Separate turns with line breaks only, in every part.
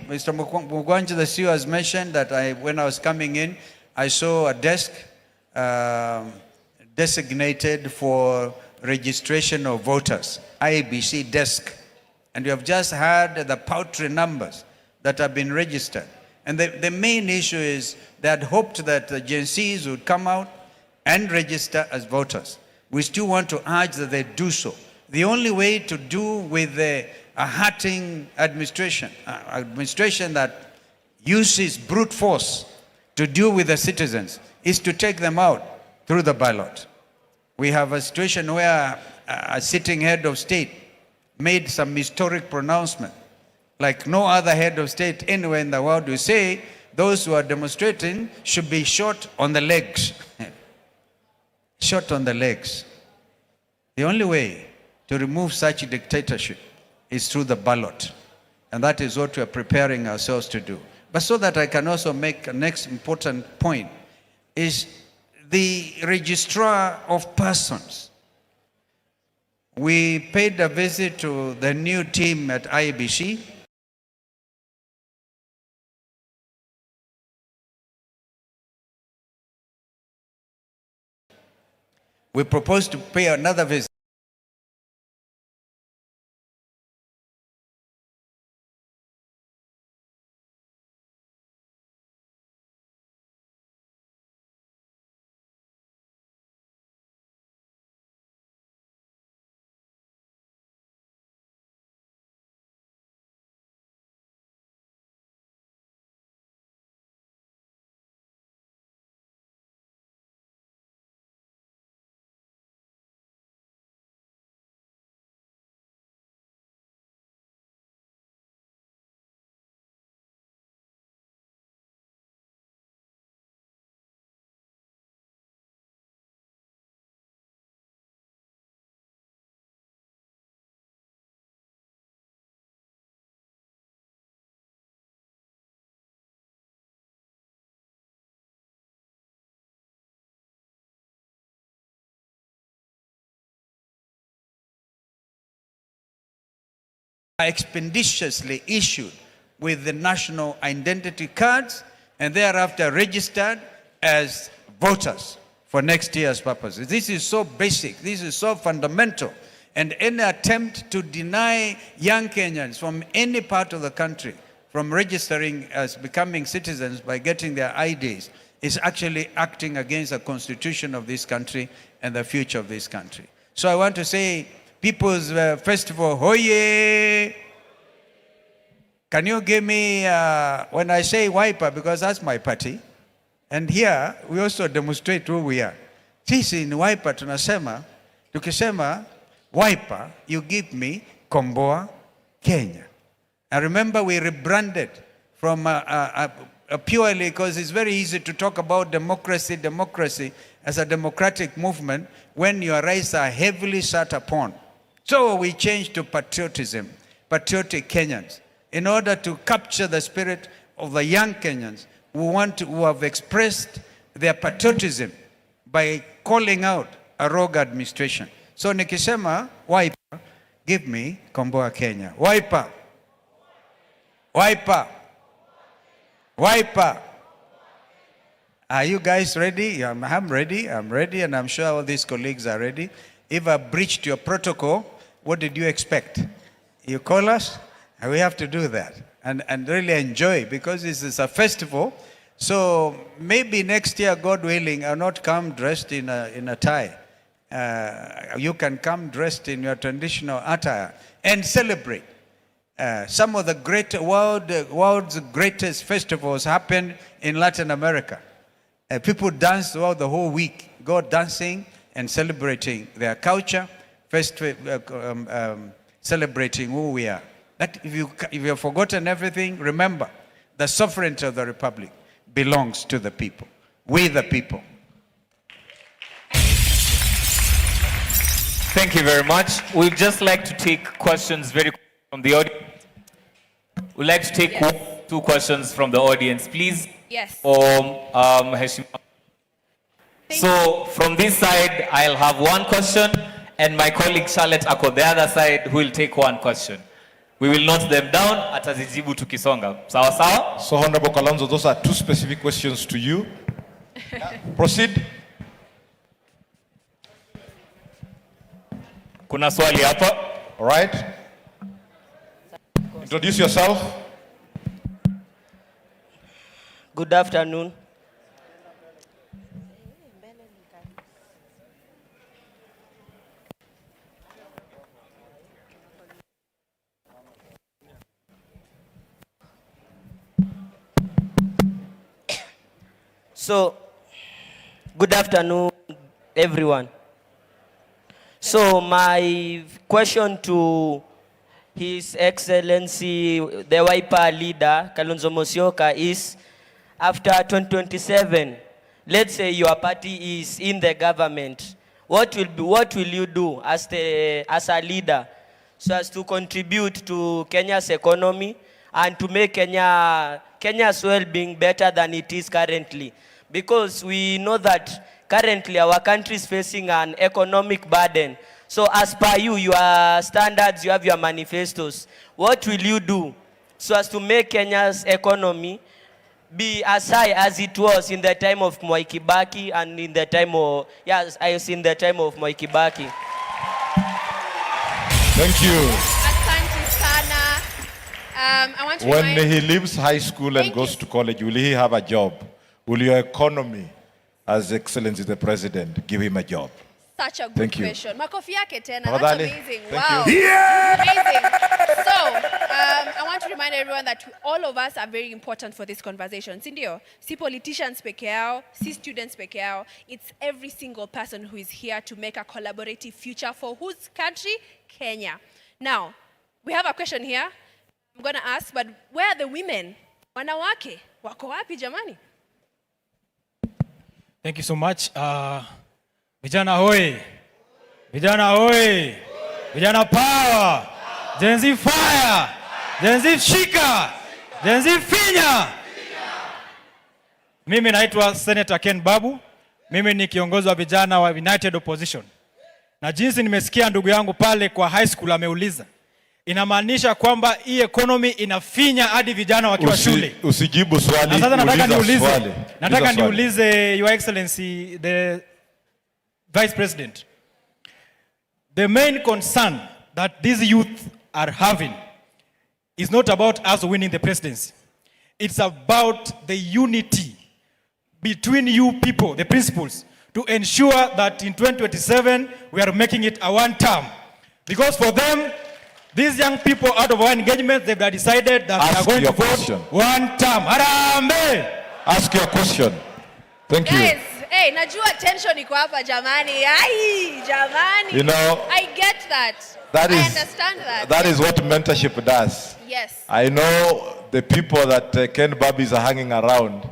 Mr. Mugwanja, the CEO, has mentioned that when I was coming in, I saw a desk designated for registration of voters, IEBC desk. And you have just heard the paltry numbers that have been registered. And the main issue is they had hoped that the Gen Zs would come out and register as voters. We still want to urge that they do so. The only way to do with a hurting administration that uses brute force to deal with the citizens, is to take them out through the ballot. We have a situation where a sitting head of state made some historic pronouncement, like no other head of state anywhere in the world, will say those who are demonstrating should be shot on the legs. Shot on the legs. The only way to remove such a dictatorship is through the ballot. And that is what we are preparing ourselves to do. But so that I can also make a next important point, is the registrar of persons. We paid a visit to the new team at IEBC. We propose to pay another visit. Expeditiously issued with the national identity cards and thereafter registered as voters for next year's purposes. This is so basic, this is so fundamental, and any attempt to deny young Kenyans from any part of the country from registering as becoming citizens by getting their IDs is actually acting against the constitution of this country and the future of this country. So I want to say, People's Festival, hoye! Can you give me, when I say wiper, because that's my party, and here we also demonstrate who we are. Sisi ni wiper tunasema, tukisema wiper, you give me Komboa Kenya. I remember we rebranded from purely because it's very easy to talk about democracy as a democratic movement when your rights are heavily sat upon. So we changed to patriotism, patriotic Kenyans, in order to capture the spirit of the young Kenyans who have expressed their patriotism by calling out a rogue administration. So nikisema wiper, give me Komboa Kenya. Wiper. Wiper. Wiper. Are you guys ready? I'm ready, and I'm sure all these colleagues are ready. If I breached your protocol, what did you expect? You call us, and we have to do that. And really enjoy, because this is a festival. So maybe next year, God willing, I'll not come dressed in a tie. You can come dressed in your traditional attire and celebrate. Some of the world's greatest festivals happen in Latin America. People dance throughout the whole week, go dancing and celebrating their culture, celebrating who we are. That if you have forgotten everything, remember, the sovereignty of the republic belongs to the people. We the people.
Thank you very much. We'd just like to take questions very quickly from the audience. We'd like to take two questions from the audience, please.
Yes.
So from this side, I'll have one question, and my colleague Charlotte Ako, the other side, who will take one question. We will note them down, atazijibu tukisonga. Sawa sawa?
So Honorable Kalonzo, those are two specific questions to you. Proceed.
Kuna swali hapa.
All right. Introduce yourself.
Good afternoon. So, good afternoon, everyone. So, my question to His Excellency, the Wiper leader, Kalonzo Musyoka, is after 2027, let's say your party is in the government, what will you do as a leader so as to contribute to Kenya's economy and to make Kenya's well-being better than it is currently? Because we know that currently our country is facing an economic burden. So as per you, your standards, you have your manifestos. What will you do so as to make Kenya's economy be as high as it was in the time of Mwai Kibaki and in the time of, in the time of Mwai Kibaki?
Thank you.
Asante sana. I want to
When
remind...
he leaves high school and goes to college, will he have a job? Will your economy, as Excellency the President, give him a job?
Such a good
Thank you.
question. Makofi yake tena. That's
Tafadhali.
amazing.
Thank
Wow.
you.
Amazing. So, I want to remind everyone that all of us are very important for this conversation. Sindio, si politicians peke yao, si students peke yao. It's every single person who is here to make a collaborative future for whose country? Kenya. Now, we have a question here. I'm going to ask, but where are the women? Wanawake? Wako wapi jamani?
Thank you so much. Vijana hoi. Vijana hoi. Vijana power. Gen Z fire. Gen Z shika. Gen Z finya. Mimi naitwa Senator Ken Babu. Mimi ni kiongozi wa vijana wa United Opposition. Na jinsi nimesikia ndugu yangu pale kwa high school ameuliza, inamaanisha kwamba hii economy inafinya hadi vijana wakiwa shule.
Usijibu swali.
Na sasa
swali.
Nataka niulize Your Excellency the Vice President. The main concern that these youth are having is not about us winning the presidency. It's about the unity between you people, the principals, to ensure that in 2027 we are making it a one term. Because for them, these young people out of our engagement, they've decided that they are going to vote one term. Harambe!
Ask your question. Thank you.
Guys, hey, najua tension iko hapa jamani. Ai, jamani.
You know,
I get that. I understand that.
That is what mentorship does.
Yes.
I know the people that Ken Babis are hanging around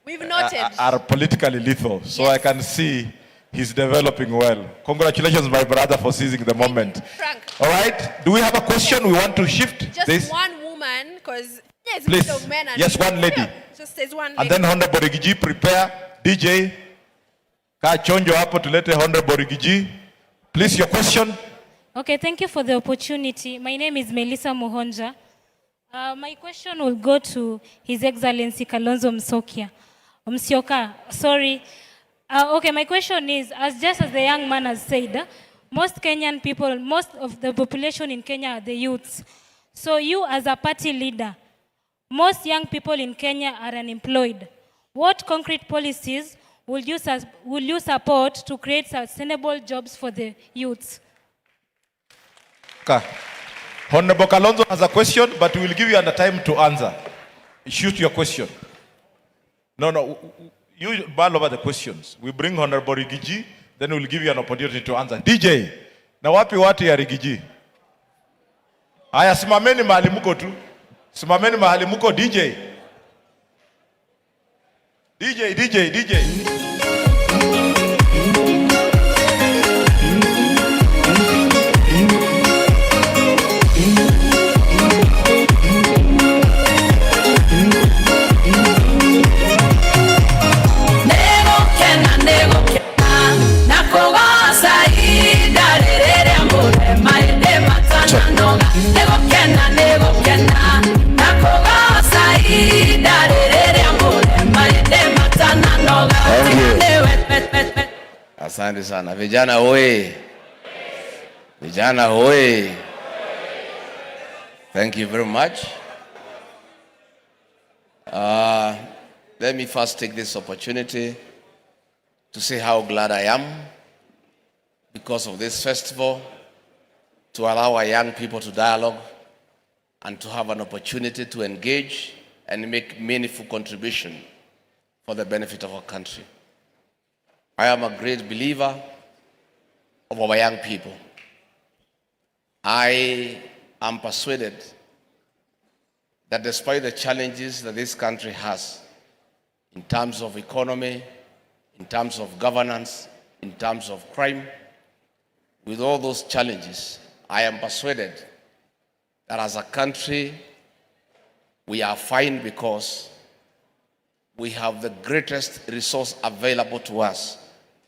We've noted.
are politically lethal. So
Yes.
I can see he's developing well. Congratulations, my brother, for seizing the moment.
Frank.
All right. Do we have a question? We want to shift
Just
this.
one woman, because there's a
Please.
lot of men. And
Yes, one lady.
Just there's one lady.
And then Honorable Rigiji, prepare. DJ, ka chonjo hapo tulete Honorable Rigiji. Please, your question.
Okay, thank you for the opportunity. My name is Melissa Muhonja. My question will go to His Excellency Kalonzo Musyoka. Sorry. Okay, my question is, just as the young man has said, most Kenyan people, most of the population in Kenya are the youths. So you as a party leader, most young people in Kenya are unemployed. What concrete policies will you support to create sustainable jobs for the youths?
Okay. Honorable Kalonzo has a question, but we will give you the time to answer. Shoot your question. No, you ball over the questions. We bring Honorable Rigiji, then we'll give you an opportunity to answer. DJ, na wapi watu ya Rigiji? Aya, simameni mahali muko tu. Simameni mahali muko DJ. DJ.
Nego kena Asante sana. Vijana hoye! Vijana hoye! Thank you very much. Let me first take this opportunity to say how glad I am because of this festival, to allow our young people to dialogue and to have an opportunity to engage and make meaningful contribution for the benefit of our country. I am a great believer of our young people. I am persuaded that despite the challenges that this country has in terms of economy, in terms of governance, in terms of crime, with all those challenges, I am persuaded that as a country, we are fine because we have the greatest resource available to us,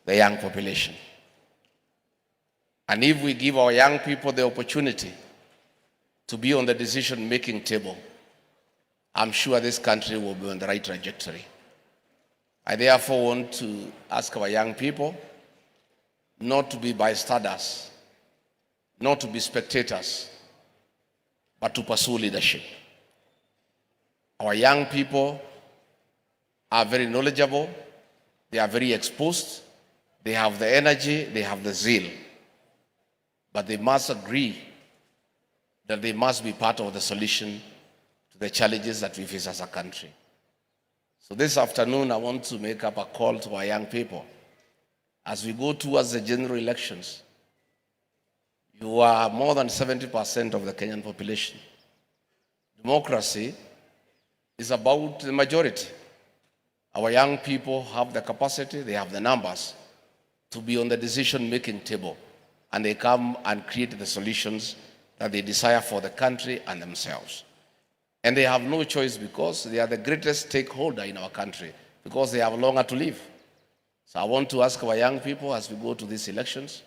the young population. And if we give our young people the opportunity to be on the decision-making table, I'm sure this country will be on the right trajectory. I therefore want to ask our young people not to be bystanders, not to be spectators, but to pursue leadership. Our young people are very knowledgeable, they are very exposed, they have the energy, they have the zeal, but they must agree that they must be part of the solution to the challenges that we face as a country. So this afternoon, I want to make up a call to our young people. As we go towards the general elections, you are more than 70% of the Kenyan population. Democracy is about the majority. Our young people have the capacity, they have the numbers to be on the decision-making table, and they come and create the solutions that they desire for the country and themselves. And they have no choice because they are the greatest stakeholder in our country, because they have longer to live. So I want to ask our young people as we go to these elections,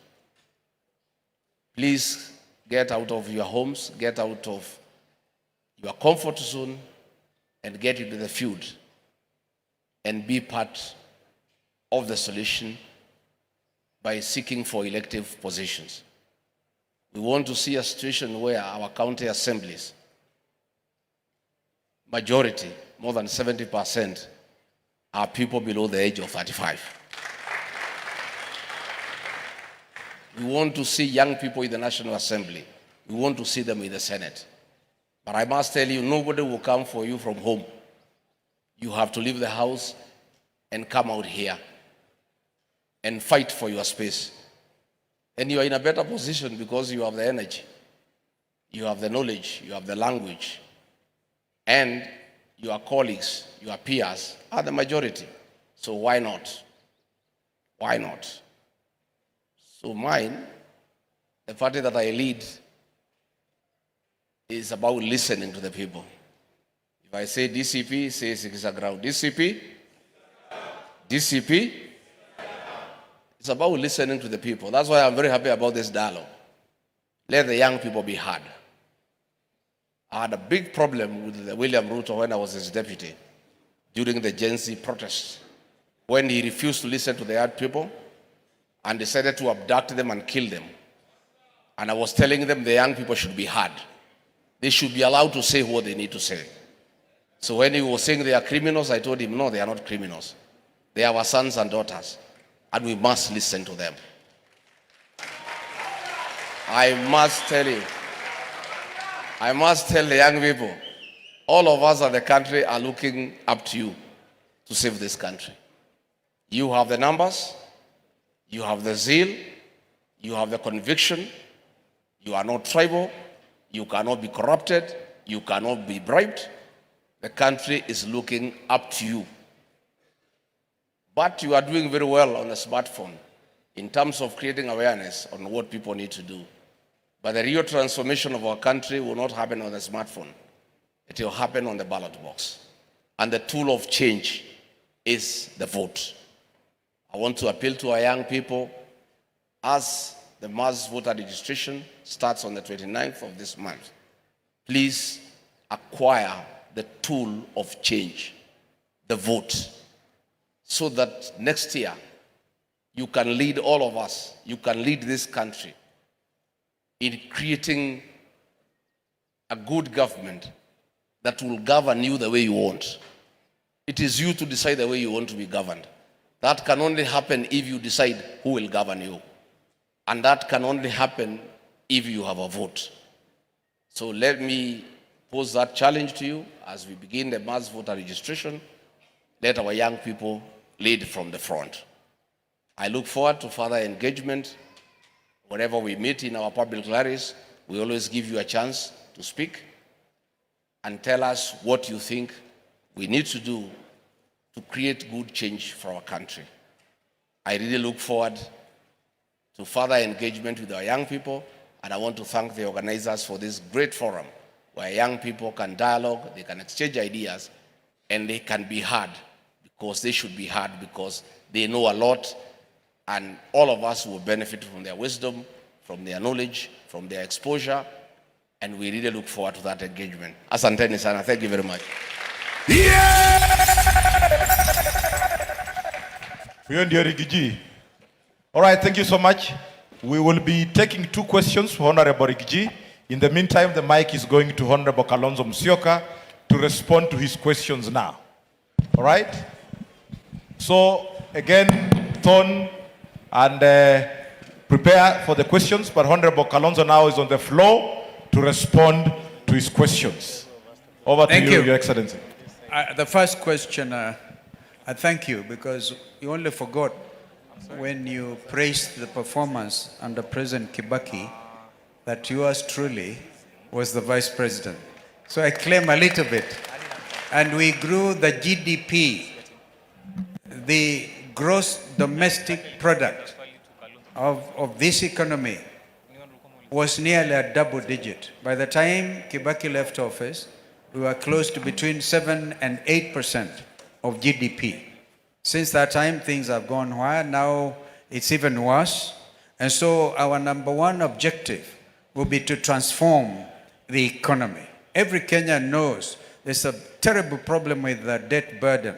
please get out of your homes, get out of your comfort zone, and get into the field and be part of the solution by seeking for elective positions. We want to see a situation where our county assemblies, majority, more than 70%, are people below the age of 35. We want to see young people in the National Assembly. We want to see them in the Senate. But I must tell you, nobody will come for you from home. You have to leave the house and come out here and fight for your space. And you are in a better position because you have the energy, you have the knowledge, you have the language, and your colleagues, your peers are the majority. So why not? Why not? So mine, the party that I lead, is about listening to the people. If I say DCP, say Sikisagrau. DCP? DCP? It's about listening to the people. That's why I'm very happy about this dialogue. Let the young people be heard. I had a big problem with William Ruto when I was his deputy during the Gen Z protests, when he refused to listen to the young people and decided to abduct them and kill them. And I was telling them the young people should be heard. They should be allowed to say what they need to say. So when he was saying they are criminals, I told him, no, they are not criminals. They are our sons and daughters, and we must listen to them. I must tell the young people, all of us in the country are looking up to you to save this country. You have the numbers, you have the zeal, you have the conviction, you are not tribal, you cannot be corrupted, you cannot be bribed. The country is looking up to you. But you are doing very well on the smartphone in terms of creating awareness on what people need to do. But the real transformation of our country will not happen on the smartphone. It will happen on the ballot box. And the tool of change is the vote. I want to appeal to our young people, as the mass voter registration starts on the 29th of this month, please acquire the tool of change, the vote, so that next year you can lead all of us, you can lead this country in creating a good government that will govern you the way you want. It is you to decide the way you want to be governed. That can only happen if you decide who will govern you. And that can only happen if you have a vote. So let me pose that challenge to you as we begin the mass voter registration. Let our young people lead from the front. I look forward to further engagement. Whenever we meet in our public rallies, we always give you a chance to speak and tell us what you think we need to do to create good change for our country. I really look forward to further engagement with our young people, and I want to thank the organizers for this great forum where young people can dialogue, they can exchange ideas, and they can be heard, because they should be heard, because they know a lot, and all of us will benefit from their wisdom, from their knowledge, from their exposure, and we really look forward to that engagement. Asanteni sana. Thank you very much.
Huyo ndio Rigiji. All right, thank you so much. We will be taking 2 questions for Honorable Rigiji. In the meantime, the mic is going to Honorable Kalonzo Musyoka to respond to his questions now. All right? So, again, Thon and prepare for the questions, but Honorable Kalonzo now is on the floor to respond to his questions. Over to you, Your Excellency.
The first question, I thank you, because you only forgot when you praised the performance under President Kibaki that yours truly was the vice president. So I claim a little bit. And we grew the GDP, the gross domestic product of this economy was nearly a double digit. By the time Kibaki left office, we were close to between 7 and 8% of GDP. Since that time, things have gone where now it's even worse. And so our number one objective will be to transform the economy. Every Kenyan knows there's a terrible problem with the debt burden.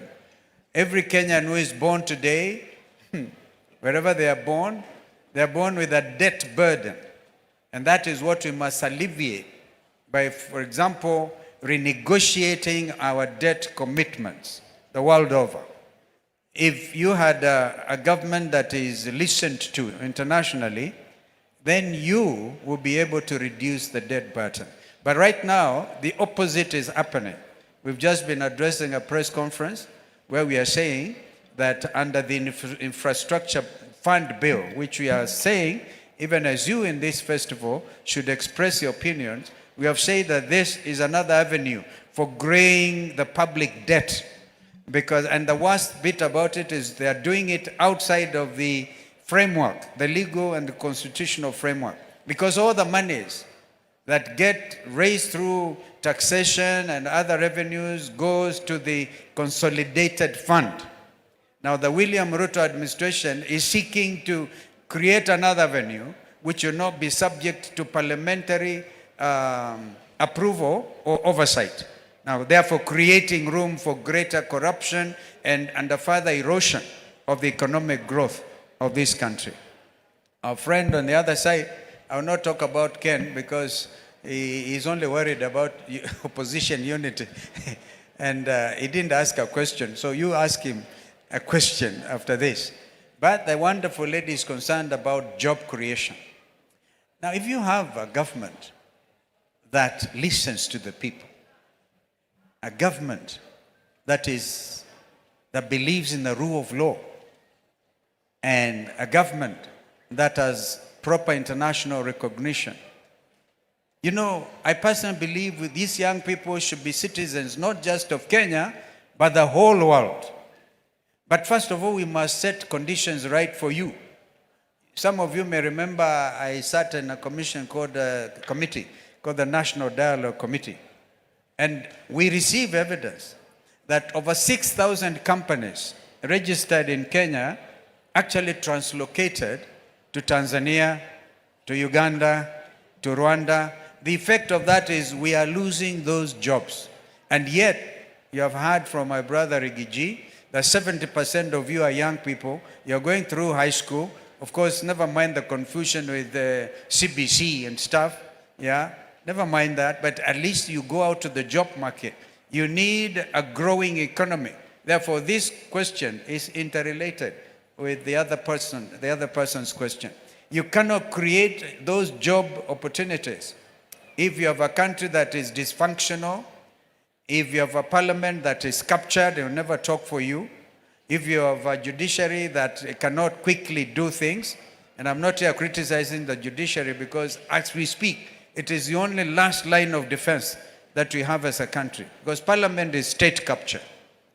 Every Kenyan who is born today, wherever they are born with a debt burden. And that is what we must alleviate by, for example, renegotiating our debt commitments the world over. If you had a government that is listened to internationally, then you will be able to reduce the debt burden. But right now, the opposite is happening. We've just been addressing a press conference where we are saying that under the infrastructure fund bill, which we are saying, even as you in this festival should express your opinions, we have said that this is another avenue for growing the public debt. And the worst bit about it is they are doing it outside of the framework, the legal and the constitutional framework. Because all the monies that get raised through taxation and other revenues goes to the consolidated fund. Now the William Ruto administration is seeking to create another avenue which will not be subject to parliamentary approval or oversight. Now, therefore, creating room for greater corruption and a further erosion of the economic growth of this country. Our friend on the other side, I will not talk about Ken because he's only worried about opposition unity. And he didn't ask a question. So you ask him a question after this. But the wonderful lady is concerned about job creation. Now, if you have a government that listens to the people, a government that believes in the rule of law, and a government that has proper international recognition. You know, I personally believe these young people should be citizens not just of Kenya, but the whole world. But first of all, we must set conditions right for you. Some of you may remember I sat in a committee called the National Dialogue Committee. And we receive evidence that over 6,000 companies registered in Kenya actually translocated to Tanzania, to Uganda, to Rwanda. The effect of that is we are losing those jobs. And yet, you have heard from my brother Rigiji that 70% of you are young people. You're going through high school. Of course, never mind the confusion with the CBC and stuff. Yeah, never mind that. But at least you go out to the job market. You need a growing economy. Therefore, this question is interrelated with the other person's question. You cannot create those job opportunities if you have a country that is dysfunctional, if you have a parliament that is captured, they will never talk for you, if you have a judiciary that cannot quickly do things. And I'm not here criticizing the judiciary, because as we speak, it is the only last line of defense that we have as a country, because parliament is state capture.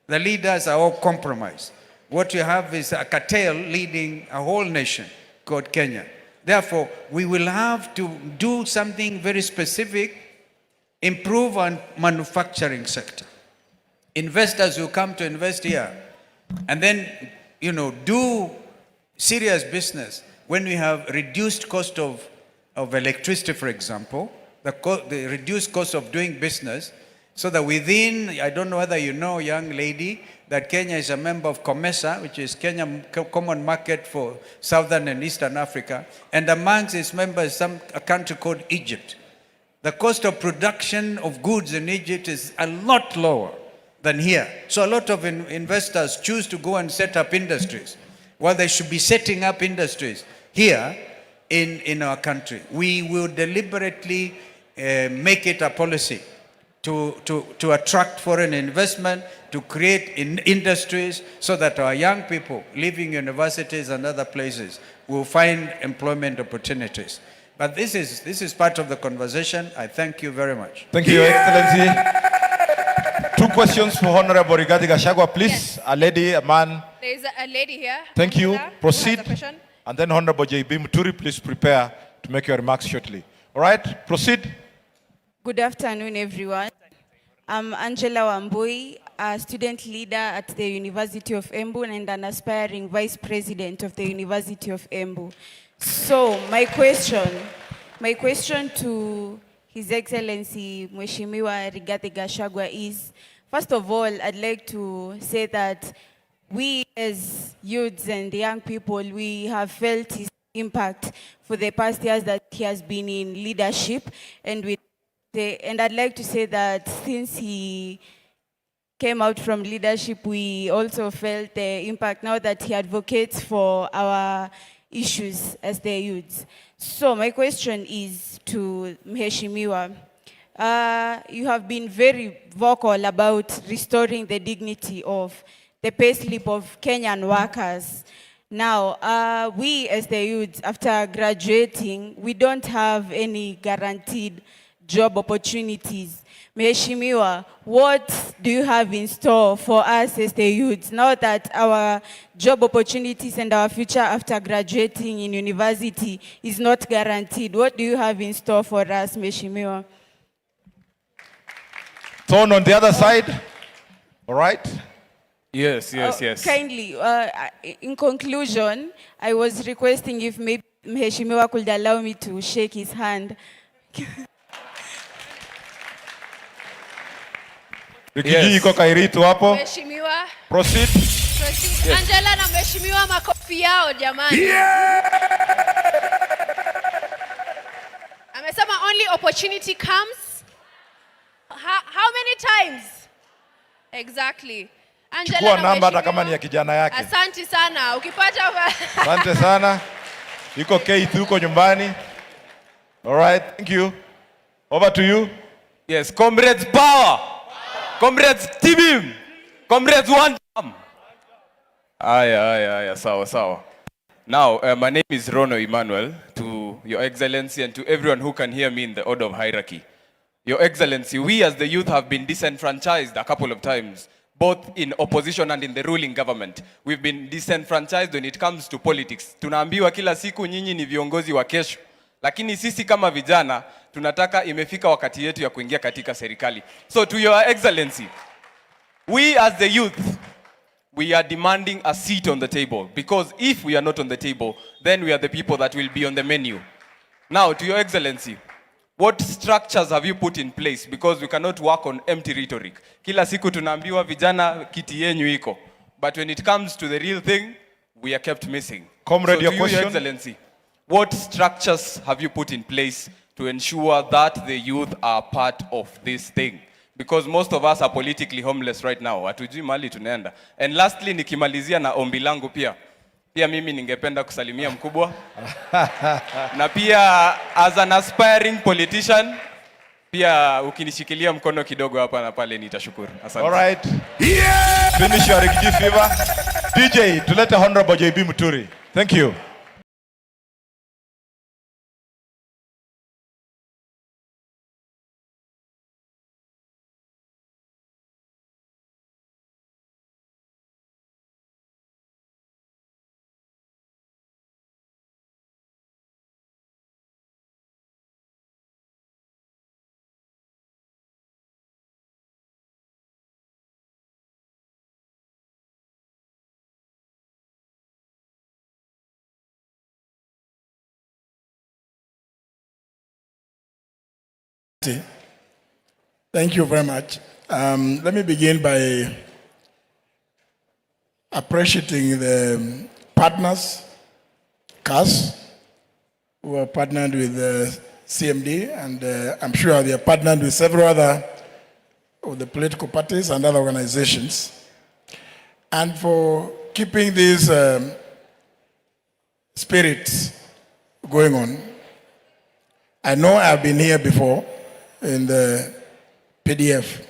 The leaders are all compromised. What you have is a cartel leading a whole nation called Kenya. Therefore, we will have to do something very specific, improve on manufacturing sector. Investors will come to invest here, and then, do serious business. When we have reduced cost of electricity, for example, the reduced cost of doing business, so that within, I don't know whether you know, young lady, that Kenya is a member of COMESA, which is Kenya Common Market for Southern and Eastern Africa, and amongst its members, a country called Egypt. The cost of production of goods in Egypt is a lot lower than here. So a lot of investors choose to go and set up industries. Well, they should be setting up industries here in our country. We will deliberately make it a policy to attract foreign investment, to create industries, so that our young people leaving universities and other places will find employment opportunities. But this is part of the conversation. I thank you very much.
Thank you, Your Excellency. 2 questions for Honorable Rigathi Gachagua, please.
Yes.
A lady, a man.
There is a lady here.
Thank you.
Who has
Proceed.
a question.
And then Honorable J.B. Muturi, please prepare to make your remarks shortly. All right, proceed.
Good afternoon, everyone. I'm Angela Wambui, a student leader at the University of Embu and an aspiring vice president of the University of Embu. So my question to His Excellency Mheshimiwa Rigathi Gachagua is, first of all, I'd like to say that we as youths and young people, we have felt his impact for the past years that he has been in leadership, and I'd like to say that since he came out from leadership, we also felt the impact now that he advocates for our issues as the youths. So my question is to Mheshimiwa. You have been very vocal about restoring the dignity of the payslip of Kenyan workers. Now, we as the youths, after graduating, we don't have any guaranteed job opportunities. Mheshimiwa, what do you have in store for us as the youths now that our job opportunities and our future after graduating in university is not guaranteed? What do you have in store for us, Mheshimiwa?
Turn on the other side. All right.
Yes.
Kindly, in conclusion, I was requesting if maybe Mheshimiwa could allow me to shake his hand.
Rikiji iko Kairitu hapo.
Mheshimiwa.
Proceed.
Yes. Angela na Mheshimiwa makofi yao jamani. Amesema only opportunity comes. How many times? Exactly. Angela
Chukua
na
namba hata
Mheshimiwa.
kama ni ya kijana yake.
Asante sana. Ukipata
Asante sana. Iko K2 huko nyumbani. All right, thank you. Over to you.
Yes, comrades power. Comrades team. Comrades one term. Aya, sawa. Now, my name is Rono Emmanuel, to Your Excellency and to everyone who can hear me in the order of hierarchy. Your Excellency, we as the youth have been disenfranchised a couple of times, both in opposition and in the ruling government. We've been disenfranchised when it comes to politics. Tunaambiwa kila siku nyinyi ni viongozi wa kesho. Lakini sisi kama vijana, tunataka imefika wakati yetu ya kuingia katika serikali. So to Your Excellency, we as the youth, we are demanding a seat on the table. Because if we are not on the table, then we are the people that will be on the menu. Now, to Your Excellency, what structures have you put in place? Because we cannot work on empty rhetoric. Kila siku tunaambiwa vijana kiti yenyu iko. But when it comes to the real thing, we are kept missing.
Comrade,
so
your
to
question?
Your Excellency, what structures have you put in place to ensure that the youth are part of this thing? Because most of us are politically homeless right now. Hatujui mali tunaenda. And lastly, nikimalizia na ombi langu pia. Pia mimi ningependa kusalimia mkubwa. Na pia as an aspiring politician, pia ukinishikilia mkono kidogo hapa na pale nitashukuru. Asante.
All right. Yeah! Finish your Rigiji fever. DJ, tulete Honorable JB Muturi. Thank you.
Thank you very much. Let me begin by appreciating the partners, CAS, who are partnered with the CMD, and I'm sure they are partnered with several other of the political parties and other organizations, and for keeping these spirits going on. I know I've been here before in the PDF.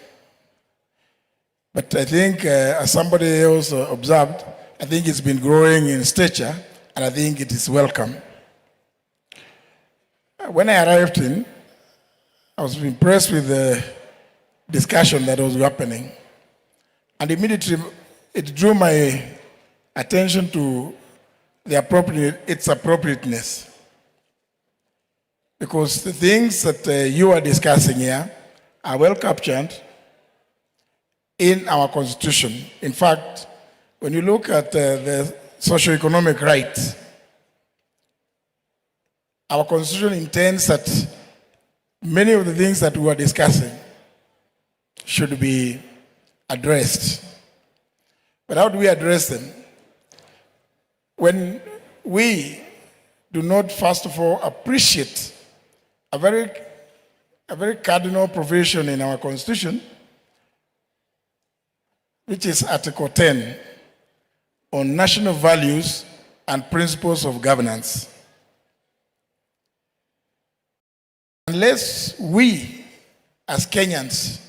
But I think, as somebody else observed, I think it's been growing in stature, and I think it is welcome. When I arrived in, I was impressed with the discussion that was happening. And immediately, it drew my attention to its appropriateness. Because the things that you are discussing here are well captured in our Constitution. In fact, when you look at the socio-economic rights, our Constitution intends that many of the things that we are discussing should be addressed. But how do we address them? When we do not, first of all, appreciate a very cardinal provision in our Constitution, which is Article 10 on national values and principles of governance. Unless we, as Kenyans,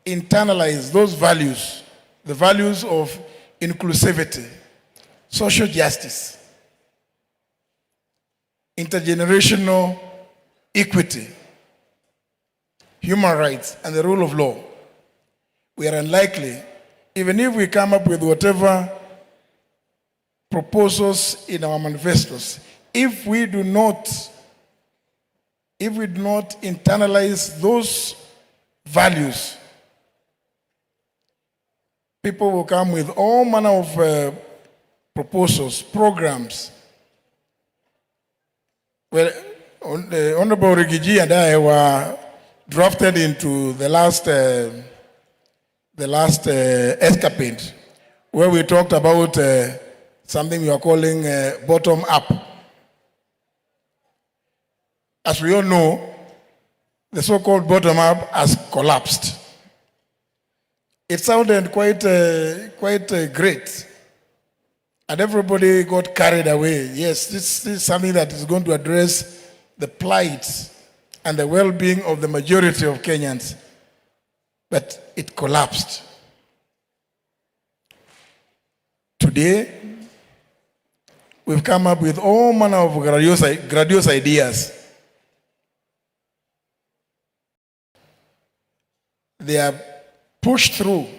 internalize those values, the values of inclusivity, social justice, intergenerational equity, human rights, and the rule of law, we are unlikely, even if we come up with whatever proposals in our manifestos, if we do not internalize those values, people will come with all manner of proposals, programs. Well, the Honorable Rigiji and I were drafted into the last escapade, where we talked about something we are calling bottom up. As we all know, the so-called bottom up has collapsed. It sounded quite great. And everybody got carried away. Yes, this is something that is going to address the plight and the well-being of the majority of Kenyans. But it collapsed. Today, we've come up with all manner of grandiose ideas. They are pushed through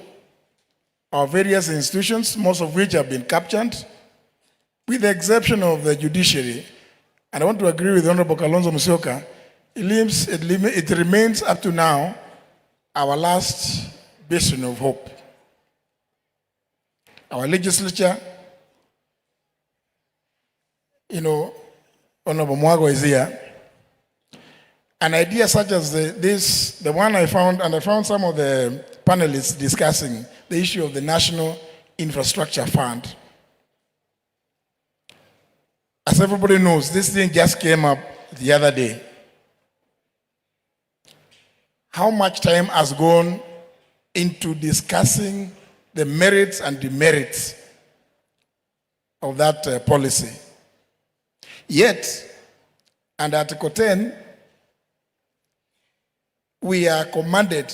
our various institutions, most of which have been captured, with the exception of the judiciary. And I want to agree with Honorable Kalonzo Musyoka, it remains up to now our last bastion of hope. Our legislature, Honorable Mwago is here. An idea such as the one I found, and I found some of the panelists discussing the issue of the National Infrastructure Fund. As everybody knows, this thing just came up the other day. How much time has gone into discussing the merits and demerits of that policy? Yet, under Article 10, we are commanded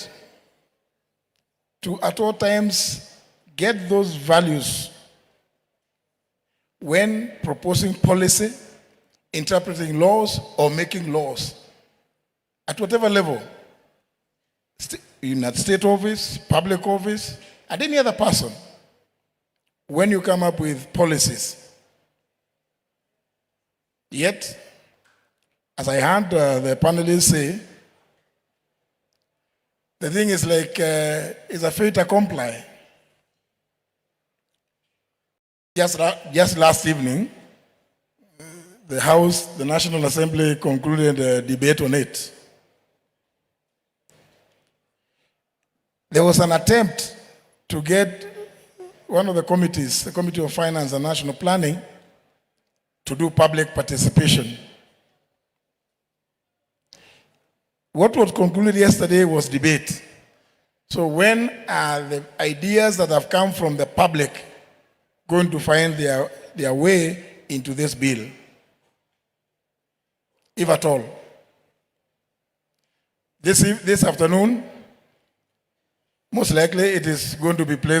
to at all times get those values when proposing policy, interpreting laws, or making laws at whatever level, in a state office, public office, and any other person, when you come up with policies. Yet, as I heard the panelists say, the thing is like, it's a fait accompli. Just last evening, the House, the National Assembly concluded a debate on it. There was an attempt to get one of the committees, the Committee of Finance and National Planning, to do public participation. What was concluded yesterday was debate. So when are the ideas that have come from the public going to find their way into this bill, if at all? This afternoon, most likely it is going to be placed